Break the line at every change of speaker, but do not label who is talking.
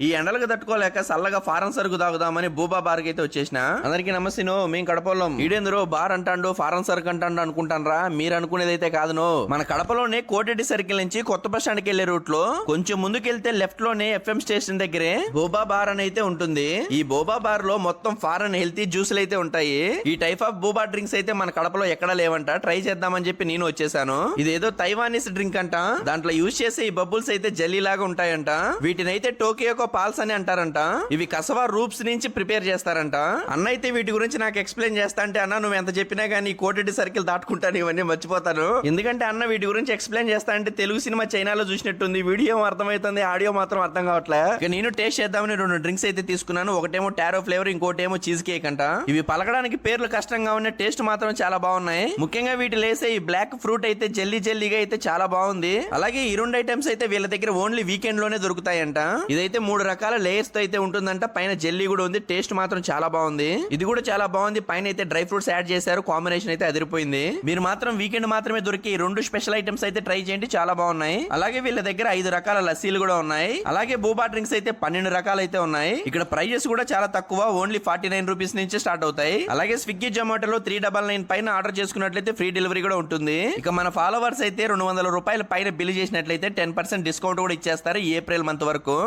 ఈ ఎండలకు తట్టుకోలేక చల్లగా ఫారెన్ సరుకు తాగుదామని బూబా బార్ కి అయితే వచ్చేసిన. అందరికి నమస్తే. మేము కడపలో ఈడేంద్రో బార్ అంటాడు ఫారెన్ సరుకు అంటాడు అనుకుంటానరా? మీరు అనుకునేది అయితే కాదునో. మన కడపలోనే కోటెడ్డి సర్కిల్ నుంచి కొత్త బస్ స్టాండ్ కి వెళ్లే రూట్ లో కొంచెం ముందుకెళ్తే లెఫ్ట్ లోనే ఎఫ్ఎం స్టేషన్ దగ్గరే బోబా బార్ అని అయితే ఉంటుంది. ఈ బోబా బార్ లో మొత్తం ఫారెన్ హెల్తీ జ్యూసులు అయితే ఉంటాయి. ఈ టైప్ ఆఫ్ బోబా డ్రింక్స్ అయితే మన కడపలో ఎక్కడా లేవంట. ట్రై చేద్దామని చెప్పి నేను వచ్చేసాను. ఇదేదో తైవానీస్ డ్రింక్ అంట. దాంట్లో యూజ్ చేసే ఈ బబుల్స్ అయితే జల్లీ లాగా ఉంటాయంట. వీటిని అయితే టోకియో పాల్స్ అని అంటారంట. ఇవి కసవా రూప్స్ నుంచి ప్రిపేర్ చేస్తారంట. అన్న అయితే వీటి గురించి నాకు ఎక్స్ప్లెయిన్ చేస్తా అంటే, అన్న నువ్వు ఎంత చెప్పినా గానీ కోటెడ్డి సర్కిల్ దాటుకుంటాను ఇవన్నీ మర్చిపోతాను. ఎందుకంటే అన్న వీటి గురించి ఎక్స్ప్లెయిన్ చేస్తా అంటే తెలుగు సినిమా చైనాలో చూసినట్టుంది. వీడియో అర్థమవుతుంది, ఆడియో మాత్రం అర్థం కావట్లే. ఇక నేను టేస్ట్ చేద్దామని 2 డ్రింక్స్ అయితే తీసుకున్నాను. ఒకటేమో టారో ఫ్లేవర్, ఇంకోటేమో చీజ్ కేక్ అంట. ఇవి పలకడానికి పేర్లు కష్టంగా ఉన్న టేస్ట్ మాత్రం చాలా బాగున్నాయి. ముఖ్యంగా వీటి లేసే ఈ బ్లాక్ ఫ్రూట్ అయితే జల్లీ జల్లీగా అయితే చాలా బాగుంది. అలాగే ఈ 2 ఐటమ్స్ అయితే వీళ్ళ దగ్గర ఓన్లీ వీకెండ్ లోనే దొరుకుతాయంట. ఇదైతే 3 రకాల లేయర్స్ తో అయితే ఉంటుందంట. పైన జెల్లీ కూడా ఉంది. టేస్ట్ మాత్రం చాలా బాగుంది. ఇది కూడా చాలా బాగుంది. పైన అయితే డ్రై ఫ్రూట్స్ యాడ్ చేశారు. కాంబినేషన్ అయితే అదిరిపోయింది. మీరు మాత్రం వీకెండ్ మాత్రమే దొరికి 2 స్పెషల్ ఐటమ్స్ అయితే ట్రై చేయండి, చాలా బాగున్నాయి. అలాగే వీళ్ళ దగ్గర 5 రకాల లస్సీలు కూడా ఉన్నాయి. అలాగే బూబా డ్రింక్స్ అయితే 12 రకాలు అయితే ఉన్నాయి. ఇక్కడ ప్రైజెస్ కూడా చాలా తక్కువ, ఓన్లీ 49 రూపీస్ నుంచి స్టార్ట్ అవుతాయి. అలాగే స్విగ్గీ జొమాటోలో 399 పైన ఆర్డర్ చేసుకున్నట్లయితే ఫ్రీ డెలివరీ కూడా ఉంటుంది. ఇక మన ఫాలోవర్స్ అయితే 200 రూపాయల పైన బిల్ చేసినట్లయితే 10% డిస్కౌంట్ కూడా ఇచ్చేస్తారు ఈ ఏప్రిల్ మంత్ వరకు.